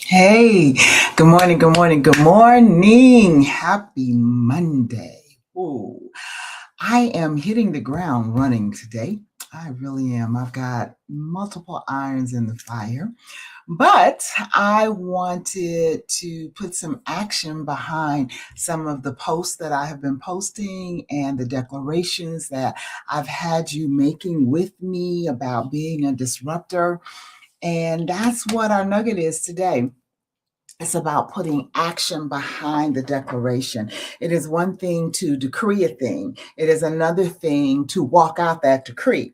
Hey, good morning, good morning, good morning. Happy Monday. Ooh, I am hitting the ground running today. I really am. I've got multiple irons in the fire, but I wanted to put some action behind some of the posts that I have been posting and the declarations that I've had you making with me about being a disruptor. And that's what our nugget is today. It's about putting action behind the declaration. It is one thing to decree a thing, it is another thing to walk out that decree.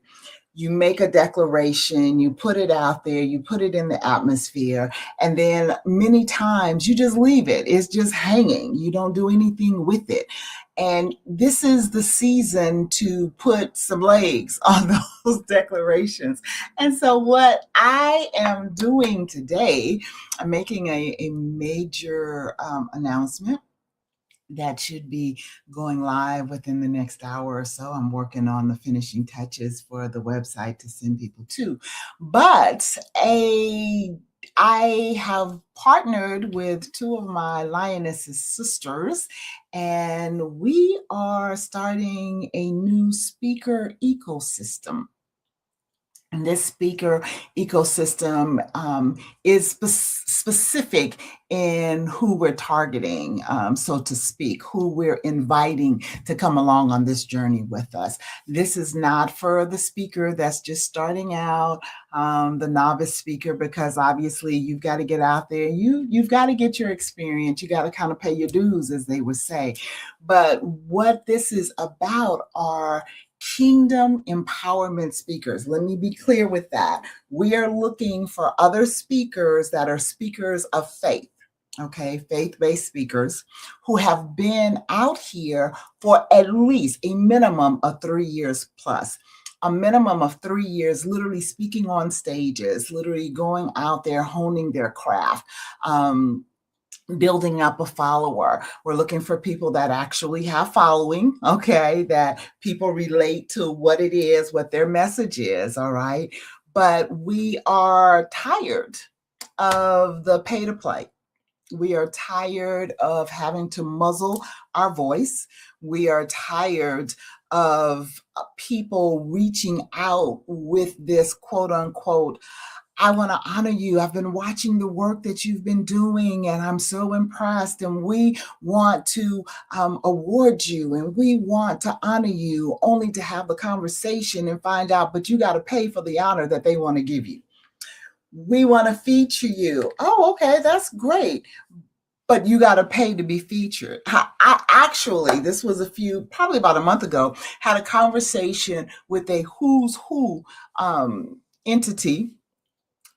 You make a declaration, you put it out there, you put it in the atmosphere, and then many times you just leave it. It's just hanging. You don't do anything with it. And this is the season to put some legs on those declarations. And so, what I am doing today, I'm making a major announcement that should be going live within the next hour or so. I'm working on the finishing touches for the website to send people to. But I have partnered with two of my Lioness's sisters, and we are starting a new speaker ecosystem. And this speaker ecosystem is specific in who we're targeting, so to speak, who we're inviting to come along on this journey with us. This is not for the speaker that's just starting out, the novice speaker, because obviously you've got to get out there. You've got to get your experience. You got to kind of pay your dues, as they would say. But what this is about are kingdom empowerment speakers. Let me be clear with that. We are looking for other speakers that are speakers of faith. Okay, faith based speakers who have been out here for at least a minimum of 3 years plus. A minimum of 3 years, literally speaking on stages, literally going out there, honing their craft. Building up a follower. We're looking for people that actually have following, okay, that people relate to what it is, what their message is, all right? But we are tired of the pay to play. We are tired of having to muzzle our voice. We are tired of people reaching out with this quote unquote, I want to honor you. I've been watching the work that you've been doing, and I'm so impressed. And we want to award you, and we want to honor you, only to have the conversation and find out, but you got to pay for the honor that they want to give you. We want to feature you. Oh, okay, that's great. But you got to pay to be featured. I actually, this was probably about a month ago, had a conversation with a who's who entity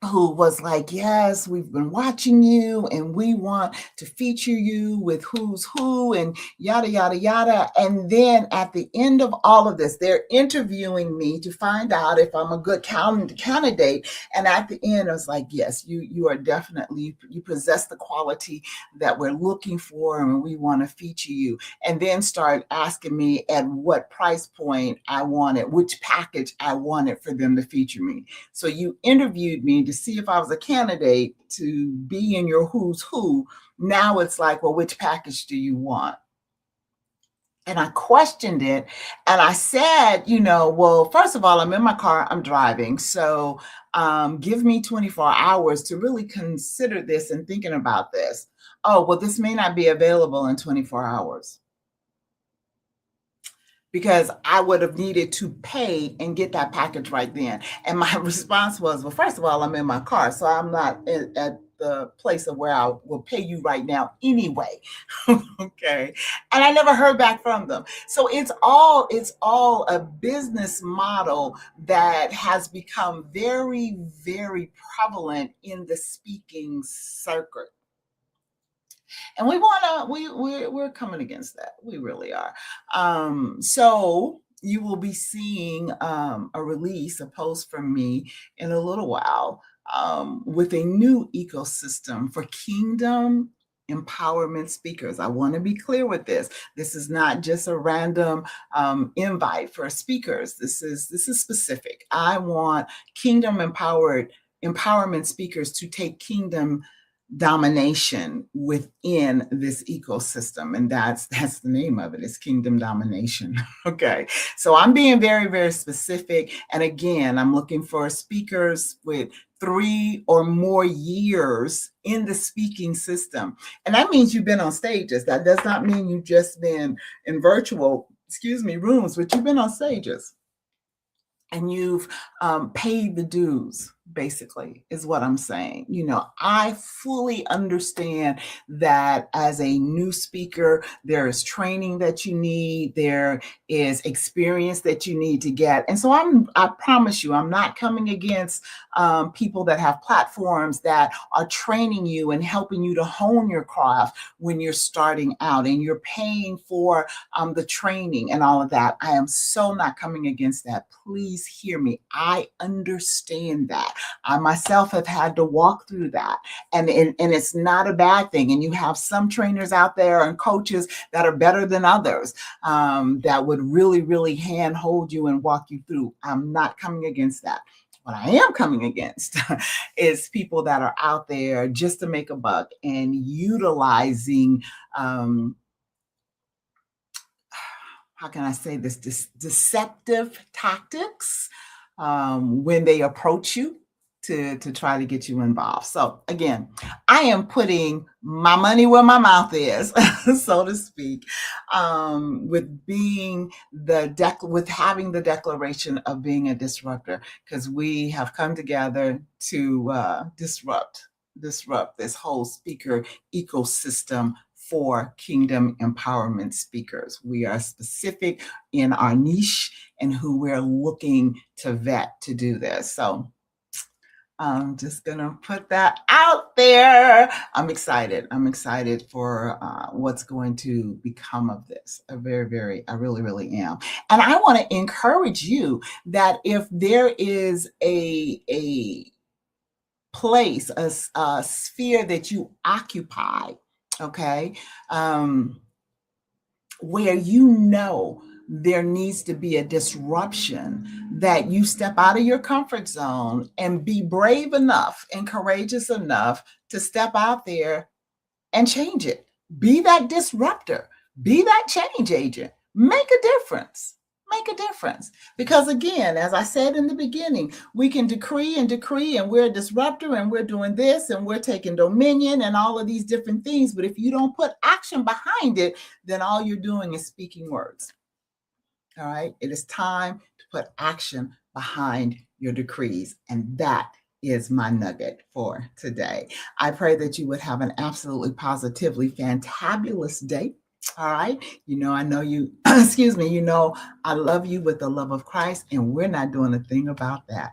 who was like, yes, we've been watching you and we want to feature you with who's who and yada, yada, yada. And then at the end of all of this, they're interviewing me to find out if I'm a good candidate. And at the end, I was like, yes, you are definitely, you possess the quality that we're looking for and we want to feature you. And then start asking me at what price point I wanted, which package I wanted for them to feature me. So you interviewed me to see if I was a candidate to be in your who's who. Now it's like, well, which package do you want? And I questioned it and I said, well, first of all, I'm in my car, I'm driving. So give me 24 hours to really consider this and thinking about this. Oh, well, this may not be available in 24 hours because I would have needed to pay and get that package right then. And my response was, well, first of all, I'm in my car, so I'm not at the place of where I will pay you right now anyway. Okay. And I never heard back from them. So it's all a business model that has become very, very prevalent in the speaking circuit. And we're coming against that. We really are. So you will be seeing a post from me in a little while, with a new ecosystem for kingdom empowerment speakers. I want to be clear with this. This is not just a random invite for speakers. This is specific. I want kingdom empowered empowerment speakers to take kingdom domination within this ecosystem, and that's the name of it, is kingdom domination. Okay, so I'm being very, very specific, and again, I'm looking for speakers with 3 or more years in the speaking system, and that means you've been on stages. That does not mean you've just been in virtual, rooms, but you've been on stages and you've paid the dues, basically, is what I'm saying. I fully understand that as a new speaker, there is training that you need, there is experience that you need to get. And so I promise you, I'm not coming against people that have platforms that are training you and helping you to hone your craft when you're starting out and you're paying for the training and all of that. I am so not coming against that. Please hear me. I understand that. I myself have had to walk through that, and it's not a bad thing. And you have some trainers out there and coaches that are better than others, that would really, really hand hold you and walk you through. I'm not coming against that. What I am coming against is people that are out there just to make a buck and utilizing how can I say this, deceptive tactics when they approach you to try to get you involved. So again, I am putting my money where my mouth is, so to speak, with being with having the declaration of being a disruptor, because we have come together to disrupt this whole speaker ecosystem for kingdom empowerment speakers. We are specific in our niche and who we're looking to vet to do this. So I'm just going to put that out there. I'm excited. I'm excited for what's going to become of this. I really, really am. And I want to encourage you that if there is a place, a sphere that you occupy, okay, where there needs to be a disruption, that you step out of your comfort zone and be brave enough and courageous enough to step out there and change it. Be that disruptor. Be that change agent. Make a difference. Make a difference. Because again, as I said in the beginning, we can decree, and we're a disruptor, and we're doing this, and we're taking dominion and all of these different things. But if you don't put action behind it, then all you're doing is speaking words. All right. It is time to put action behind your decrees. And that is my nugget for today. I pray that you would have an absolutely positively fantabulous day. All right. I know you, I love you with the love of Christ, and we're not doing a thing about that.